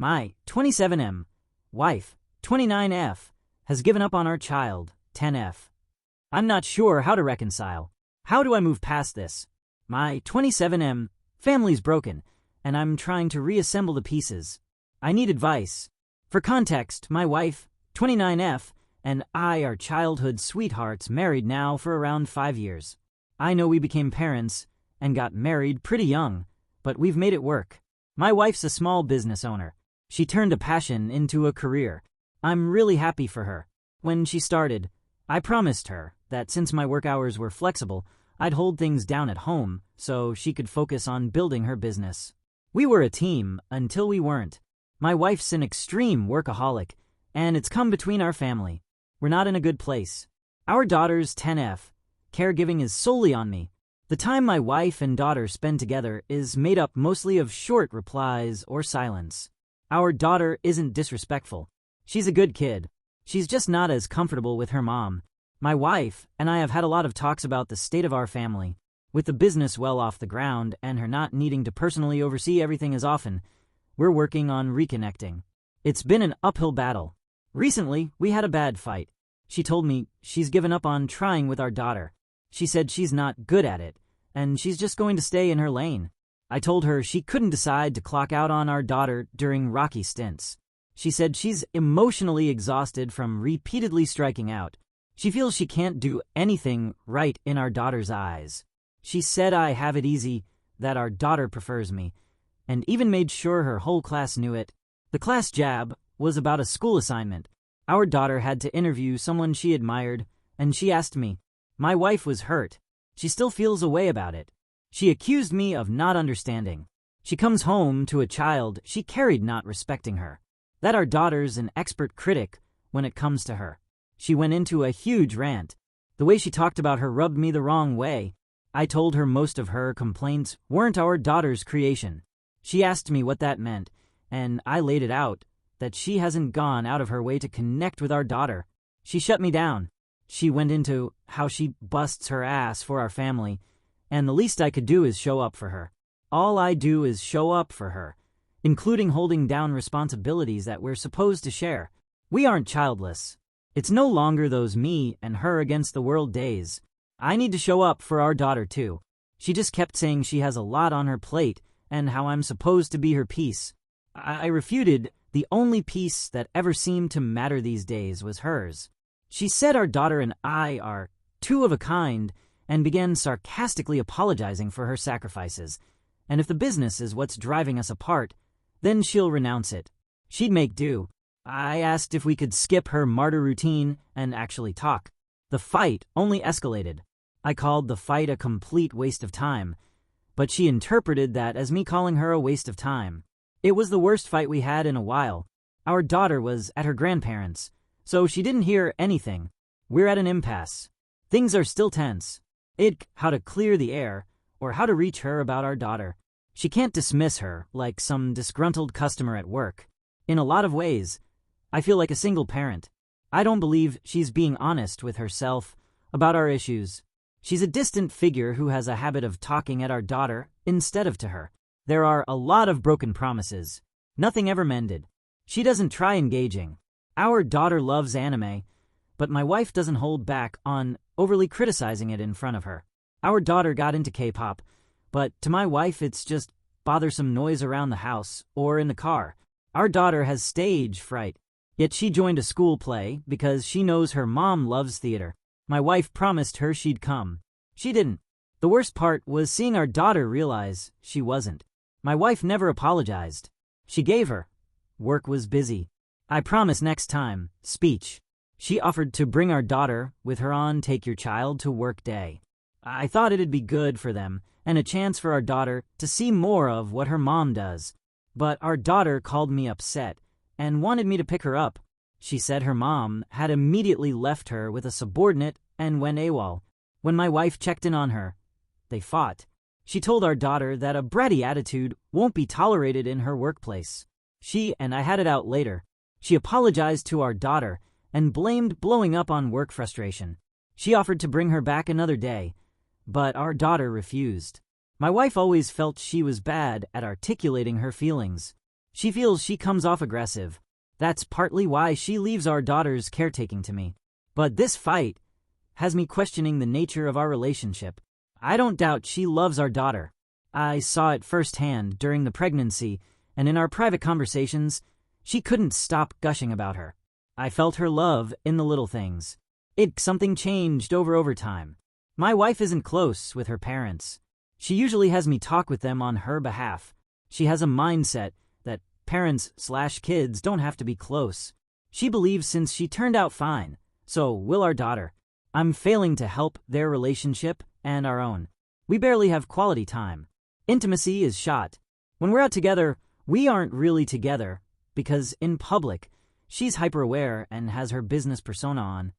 My 27M wife, 29F, has given up on our child, 10F. I'm not sure how to reconcile. How do I move past this? My 27M family's broken, and I'm trying to reassemble the pieces. I need advice. For context, my wife, 29F, and I are childhood sweethearts married now for around 5 years. I know we became parents and got married pretty young, but we've made it work. My wife's a small business owner. She turned a passion into a career. I'm really happy for her. When she started, I promised her that since my work hours were flexible, I'd hold things down at home so she could focus on building her business. We were a team until we weren't. My wife's an extreme workaholic, and it's come between our family. We're not in a good place. Our daughter's 10F. Caregiving is solely on me. The time my wife and daughter spend together is made up mostly of short replies or silence. Our daughter isn't disrespectful. She's a good kid. She's just not as comfortable with her mom. My wife and I have had a lot of talks about the state of our family. With the business well off the ground and her not needing to personally oversee everything as often, we're working on reconnecting. It's been an uphill battle. Recently, we had a bad fight. She told me she's given up on trying with our daughter. She said she's not good at it, and she's just going to stay in her lane. I told her she couldn't decide to clock out on our daughter during rocky stints. She said she's emotionally exhausted from repeatedly striking out. She feels she can't do anything right in our daughter's eyes. She said I have it easy, that our daughter prefers me, and even made sure her whole class knew it. The class jab was about a school assignment. Our daughter had to interview someone she admired, and she asked me. My wife was hurt. She still feels a way about it. She accused me of not understanding. She comes home to a child she carried not respecting her. That our daughter's an expert critic when it comes to her. She went into a huge rant. The way she talked about her rubbed me the wrong way. I told her most of her complaints weren't our daughter's creation. She asked me what that meant, and I laid it out, that she hasn't gone out of her way to connect with our daughter. She shut me down. She went into how she busts her ass for our family, and the least I could do is show up for her. All I do is show up for her, including holding down responsibilities that we're supposed to share. We aren't childless. It's no longer those me and her against the world days. I need to show up for our daughter too. She just kept saying she has a lot on her plate and how I'm supposed to be her piece. I refuted the only piece that ever seemed to matter these days was hers. She said our daughter and I are two of a kind and began sarcastically apologizing for her sacrifices. And if the business is what's driving us apart, then she'll renounce it. She'd make do. I asked if we could skip her martyr routine and actually talk. The fight only escalated. I called the fight a complete waste of time, but she interpreted that as me calling her a waste of time. It was the worst fight we had in a while. Our daughter was at her grandparents', so she didn't hear anything. We're at an impasse. Things are still tense. How to clear the air, or how to reach her about our daughter. She can't dismiss her like some disgruntled customer at work. In a lot of ways, I feel like a single parent. I don't believe she's being honest with herself about our issues. She's a distant figure who has a habit of talking at our daughter instead of to her. There are a lot of broken promises. Nothing ever mended. She doesn't try engaging. Our daughter loves anime, but my wife doesn't hold back on overly criticizing it in front of her. Our daughter got into K-pop, but to my wife it's just bothersome noise around the house or in the car. Our daughter has stage fright, yet she joined a school play because she knows her mom loves theater. My wife promised her she'd come. She didn't. The worst part was seeing our daughter realize she wasn't. My wife never apologized. She gave her. Work was busy. I promise next time. Speech. She offered to bring our daughter with her on Take Your Child to Work Day. I thought it'd be good for them and a chance for our daughter to see more of what her mom does. But our daughter called me upset and wanted me to pick her up. She said her mom had immediately left her with a subordinate and went AWOL. When my wife checked in on her, they fought. She told our daughter that a bratty attitude won't be tolerated in her workplace. She and I had it out later. She apologized to our daughter and blamed blowing up on work frustration. She offered to bring her back another day, but our daughter refused. My wife always felt she was bad at articulating her feelings. She feels she comes off aggressive. That's partly why she leaves our daughter's caretaking to me. But this fight has me questioning the nature of our relationship. I don't doubt she loves our daughter. I saw it firsthand during the pregnancy, and in our private conversations, she couldn't stop gushing about her. I felt her love in the little things. Something changed over time. My wife isn't close with her parents. She usually has me talk with them on her behalf. She has a mindset that parents/kids don't have to be close. She believes since she turned out fine, so will our daughter. I'm failing to help their relationship and our own. We barely have quality time. Intimacy is shot. When we're out together, we aren't really together because in public, she's hyper-aware and has her business persona on.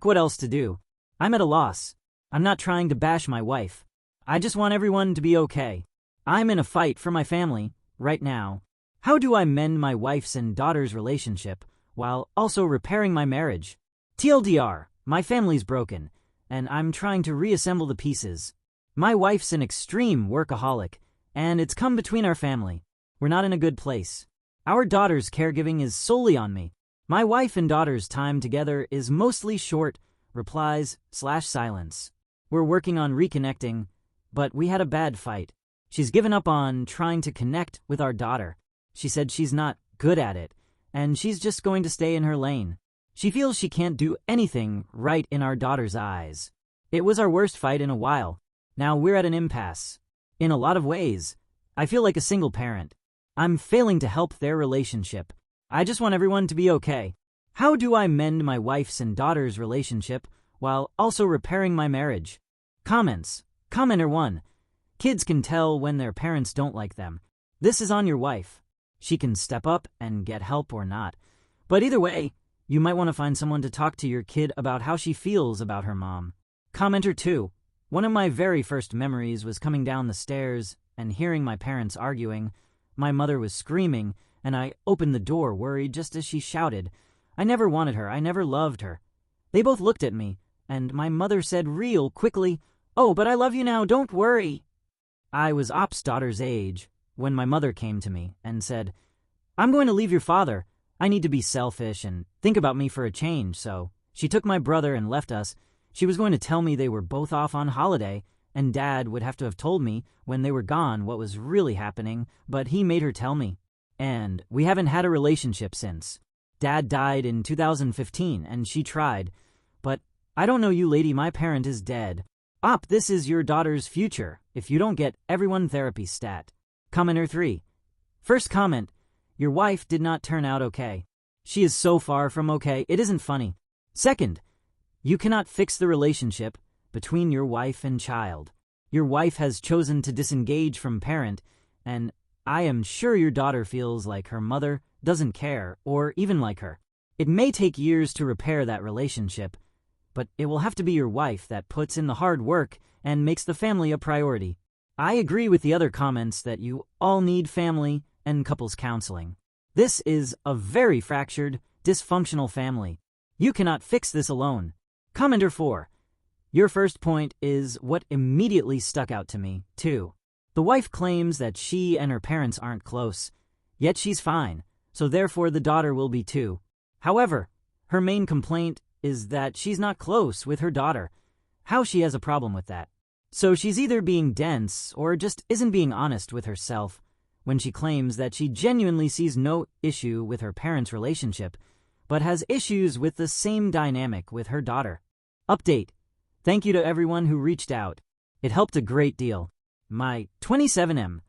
What else to do? I'm at a loss. I'm not trying to bash my wife. I just want everyone to be okay. I'm in a fight for my family right now. How do I mend my wife's and daughter's relationship while also repairing my marriage? TLDR, my family's broken, and I'm trying to reassemble the pieces. My wife's an extreme workaholic, and it's come between our family. We're not in a good place. Our daughter's caregiving is solely on me. My wife and daughter's time together is mostly short replies/silence. We're working on reconnecting, but we had a bad fight. She's given up on trying to connect with our daughter. She said she's not good at it, and she's just going to stay in her lane. She feels she can't do anything right in our daughter's eyes. It was our worst fight in a while. Now we're at an impasse. In a lot of ways, I feel like a single parent. I'm failing to help their relationship. I just want everyone to be okay. How do I mend my wife's and daughter's relationship while also repairing my marriage? Comments. Commenter 1. Kids can tell when their parents don't like them. This is on your wife. She can step up and get help or not. But either way, you might want to find someone to talk to your kid about how she feels about her mom. Commenter 2. One of my very first memories was coming down the stairs and hearing my parents arguing. My mother was screaming, and I opened the door worried just as she shouted. I never wanted her. I never loved her. They both looked at me, and my mother said real quickly, "Oh, but I love you now, don't worry." I was Op's daughter's age when my mother came to me and said, "I'm going to leave your father. I need to be selfish and think about me for a change," so she took my brother and left us. She was going to tell me they were both off on holiday, and Dad would have to have told me when they were gone what was really happening, but he made her tell me. And we haven't had a relationship since. Dad died in 2015, and she tried. But I don't know you, lady, my parent is dead. Op, this is your daughter's future if you don't get everyone therapy stat. Commenter 3. First comment, your wife did not turn out okay. She is so far from okay, it isn't funny. Second, you cannot fix the relationship between your wife and child. Your wife has chosen to disengage from parent, and I am sure your daughter feels like her mother doesn't care or even like her. It may take years to repair that relationship, but it will have to be your wife that puts in the hard work and makes the family a priority. I agree with the other comments that you all need family and couples counseling. This is a very fractured, dysfunctional family. You cannot fix this alone. Commenter 4. Your first point is what immediately stuck out to me, too. The wife claims that she and her parents aren't close, yet she's fine, so therefore the daughter will be too. However, her main complaint is that she's not close with her daughter. How she has a problem with that. So she's either being dense or just isn't being honest with herself when she claims that she genuinely sees no issue with her parents' relationship, but has issues with the same dynamic with her daughter. Update. Thank you to everyone who reached out. It helped a great deal. My 27M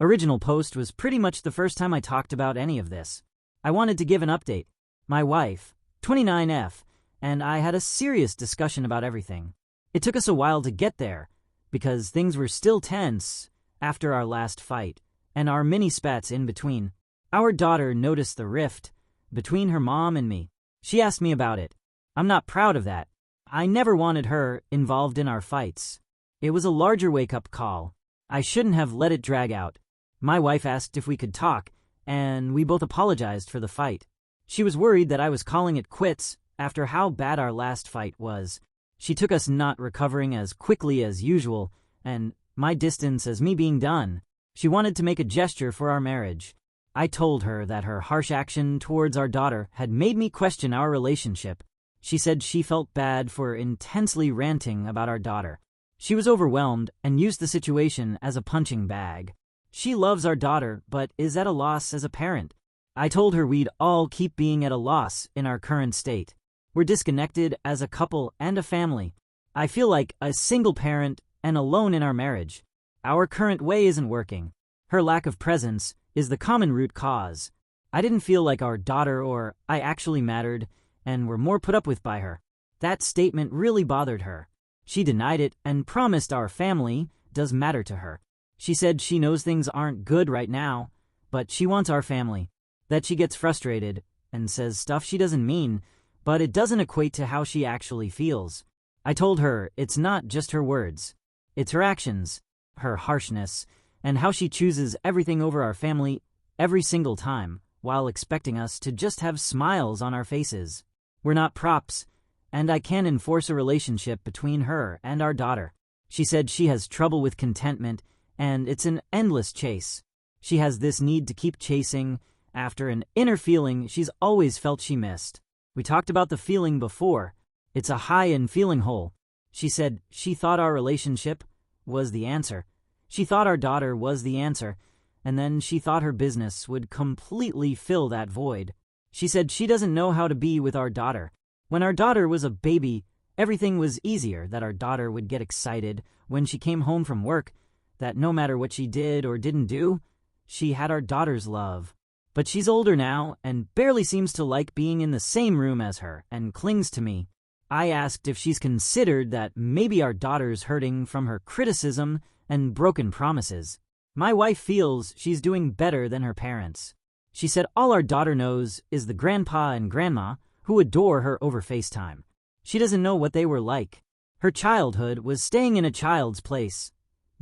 original post was pretty much the first time I talked about any of this. I wanted to give an update. My wife, 29F, and I had a serious discussion about everything. It took us a while to get there, because things were still tense after our last fight, and our mini spats in between. Our daughter noticed the rift between her mom and me. She asked me about it. I'm not proud of that. I never wanted her involved in our fights. It was a larger wake-up call. I shouldn't have let it drag out. My wife asked if we could talk, and we both apologized for the fight. She was worried that I was calling it quits after how bad our last fight was. She took us not recovering as quickly as usual, and my distance as me being done. She wanted to make a gesture for our marriage. I told her that her harsh action towards our daughter had made me question our relationship. She said she felt bad for intensely ranting about our daughter. She was overwhelmed and used the situation as a punching bag. She loves our daughter, but is at a loss as a parent. I told her we'd all keep being at a loss in our current state. We're disconnected as a couple and a family. I feel like a single parent and alone in our marriage. Our current way isn't working. Her lack of presence is the common root cause. I didn't feel like our daughter or I actually mattered and were more put up with by her. That statement really bothered her. She denied it and promised our family does matter to her. She said she knows things aren't good right now, but she wants our family. That she gets frustrated and says stuff she doesn't mean, but it doesn't equate to how she actually feels. I told her it's not just her words. It's her actions, her harshness, and how she chooses everything over our family every single time, while expecting us to just have smiles on our faces. We're not props, and I can't enforce a relationship between her and our daughter. She said she has trouble with contentment, and it's an endless chase. She has this need to keep chasing after an inner feeling she's always felt she missed. We talked about the feeling before. It's a high and feeling hole. She said she thought our relationship was the answer. She thought our daughter was the answer, and then she thought her business would completely fill that void. She said she doesn't know how to be with our daughter. When our daughter was a baby, everything was easier, that our daughter would get excited when she came home from work, that no matter what she did or didn't do, she had our daughter's love. But she's older now and barely seems to like being in the same room as her and clings to me. I asked if she's considered that maybe our daughter's hurting from her criticism and broken promises. My wife feels she's doing better than her parents. She said all our daughter knows is the grandpa and grandma who adore her over FaceTime. She doesn't know what they were like. Her childhood was staying in a child's place,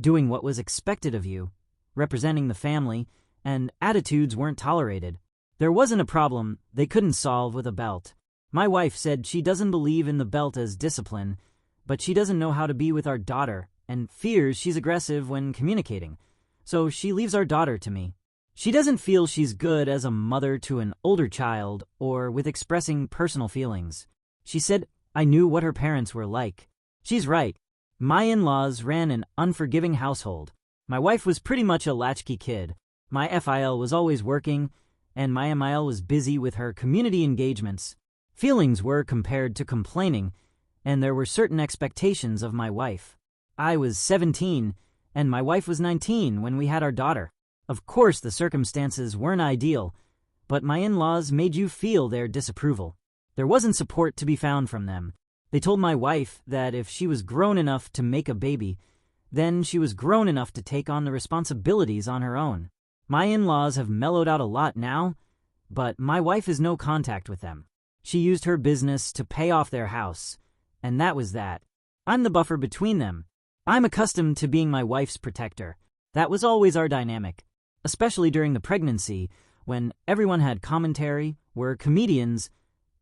doing what was expected of you, representing the family, and attitudes weren't tolerated. There wasn't a problem they couldn't solve with a belt. My wife said she doesn't believe in the belt as discipline, but she doesn't know how to be with our daughter and fears she's aggressive when communicating, so she leaves our daughter to me. She doesn't feel she's good as a mother to an older child or with expressing personal feelings. She said I knew what her parents were like. She's right. My in-laws ran an unforgiving household. My wife was pretty much a latchkey kid. My FIL was always working, and my MIL was busy with her community engagements. Feelings were compared to complaining, and there were certain expectations of my wife. I was 17, and my wife was 19 when we had our daughter. Of course, the circumstances weren't ideal, but my in-laws made you feel their disapproval. There wasn't support to be found from them. They told my wife that if she was grown enough to make a baby, then she was grown enough to take on the responsibilities on her own. My in-laws have mellowed out a lot now, but my wife has no contact with them. She used her business to pay off their house, and that was that. I'm the buffer between them. I'm accustomed to being my wife's protector. That was always our dynamic, especially during the pregnancy, when everyone had commentary, were comedians,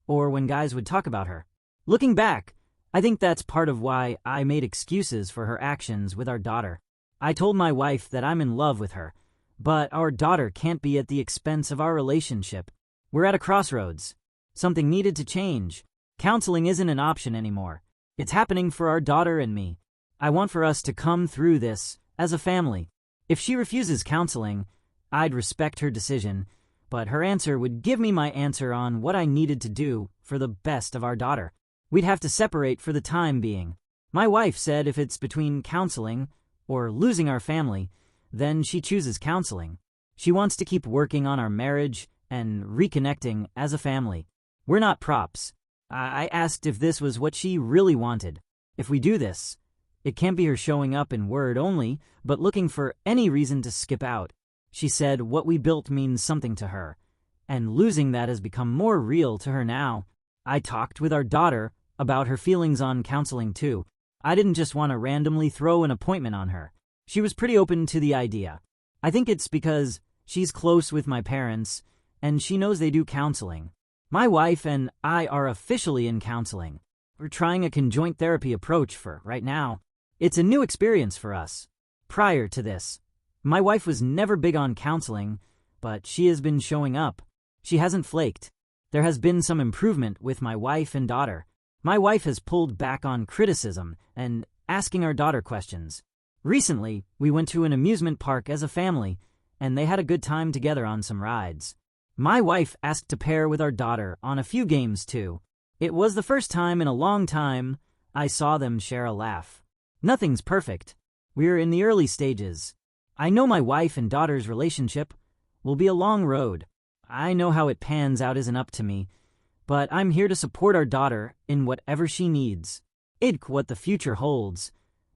or when guys would talk about her. Looking back, I think that's part of why I made excuses for her actions with our daughter. I told my wife that I'm in love with her, but our daughter can't be at the expense of our relationship. We're at a crossroads. Something needed to change. Counseling isn't an option anymore. It's happening for our daughter and me. I want for us to come through this as a family. If she refuses counseling, I'd respect her decision, but her answer would give me my answer on what I needed to do for the best of our daughter. We'd have to separate for the time being. My wife said if it's between counseling or losing our family, then she chooses counseling. She wants to keep working on our marriage and reconnecting as a family. We're not props. I asked if this was what she really wanted. If we do this, it can't be her showing up in word only, but looking for any reason to skip out. She said what we built means something to her, and losing that has become more real to her now. I talked with our daughter about her feelings on counseling too. I didn't just want to randomly throw an appointment on her. She was pretty open to the idea. I think it's because she's close with my parents, and she knows they do counseling. My wife and I are officially in counseling. We're trying a conjoint therapy approach for right now. It's a new experience for us. Prior to this, my wife was never big on counseling, but she has been showing up. She hasn't flaked. There has been some improvement with my wife and daughter. My wife has pulled back on criticism and asking our daughter questions. Recently, we went to an amusement park as a family, and they had a good time together on some rides. My wife asked to pair with our daughter on a few games too. It was the first time in a long time I saw them share a laugh. Nothing's perfect. We're in the early stages. I know my wife and daughter's relationship will be a long road. I know how it pans out isn't up to me, but I'm here to support our daughter in whatever she needs. What the future holds,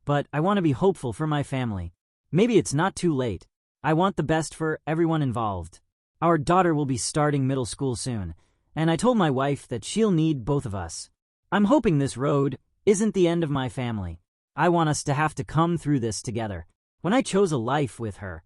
but I want to be hopeful for my family. Maybe it's not too late. I want the best for everyone involved. Our daughter will be starting middle school soon, and I told my wife that she'll need both of us. I'm hoping this road isn't the end of my family. I want us to have to come through this together. When I chose a life with her,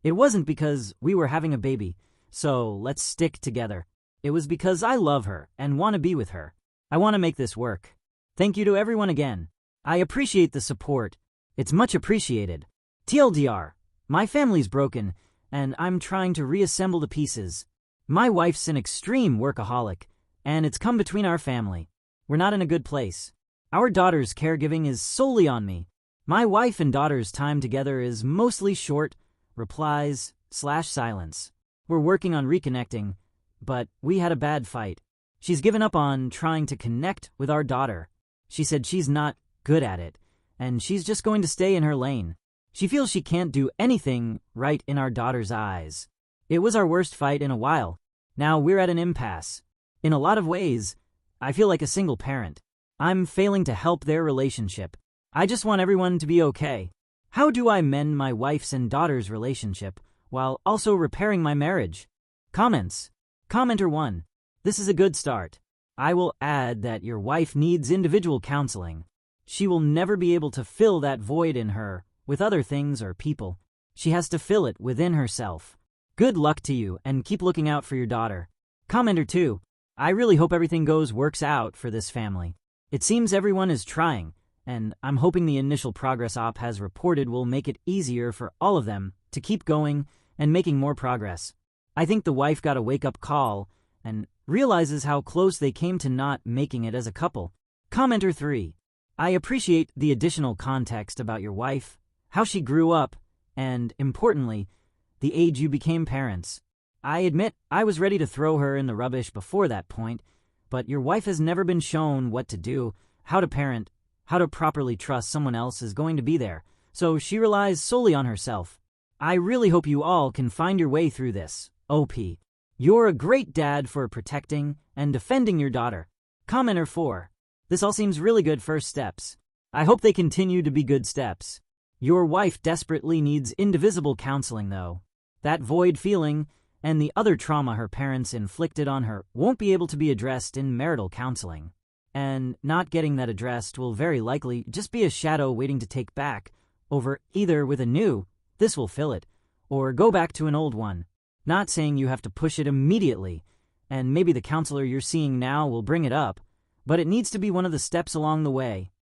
it wasn't because we were having a baby, so let's stick together. It was because I love her and want to be with her. I want to make this work. Thank you to everyone again. I appreciate the support. It's much appreciated. TLDR, my family's broken, and I'm trying to reassemble the pieces. My wife's an extreme workaholic, and it's come between our family. We're not in a good place. Our daughter's caregiving is solely on me. My wife and daughter's time together is mostly short replies/silence. We're working on reconnecting, but we had a bad fight. She's given up on trying to connect with our daughter. She said she's not good at it, and she's just going to stay in her lane. She feels she can't do anything right in our daughter's eyes. It was our worst fight in a while. Now we're at an impasse. In a lot of ways, I feel like a single parent. I'm failing to help their relationship. I just want everyone to be okay. How do I mend my wife's and daughter's relationship while also repairing my marriage? Comments. Commenter 1. This is a good start. I will add that your wife needs individual counseling. She will never be able to fill that void in her with other things or people. She has to fill it within herself. Good luck to you, and keep looking out for your daughter. Commenter 2. I really hope everything works out for this family. It seems everyone is trying, and I'm hoping the initial progress op has reported will make it easier for all of them to keep going and making more progress. I think the wife got a wake-up call and realizes how close they came to not making it as a couple. Commenter 3. I appreciate the additional context about your wife, how she grew up, and, importantly, the age you became parents. I admit I was ready to throw her in the rubbish before that point, but your wife has never been shown what to do, how to parent, how to properly trust someone else is going to be there, so she relies solely on herself. I really hope you all can find your way through this. OP. You're a great dad for protecting and defending your daughter. Commenter 4. This all seems really good first steps. I hope they continue to be good steps. Your wife desperately needs indivisible counseling, though. That void feeling and the other trauma her parents inflicted on her won't be able to be addressed in marital counseling. And not getting that addressed will very likely just be a shadow waiting to take back over either with a new, this will fill it, or go back to an old one. Not saying you have to push it immediately, and maybe the counselor you're seeing now will bring it up, but it needs to be one of the steps along the way.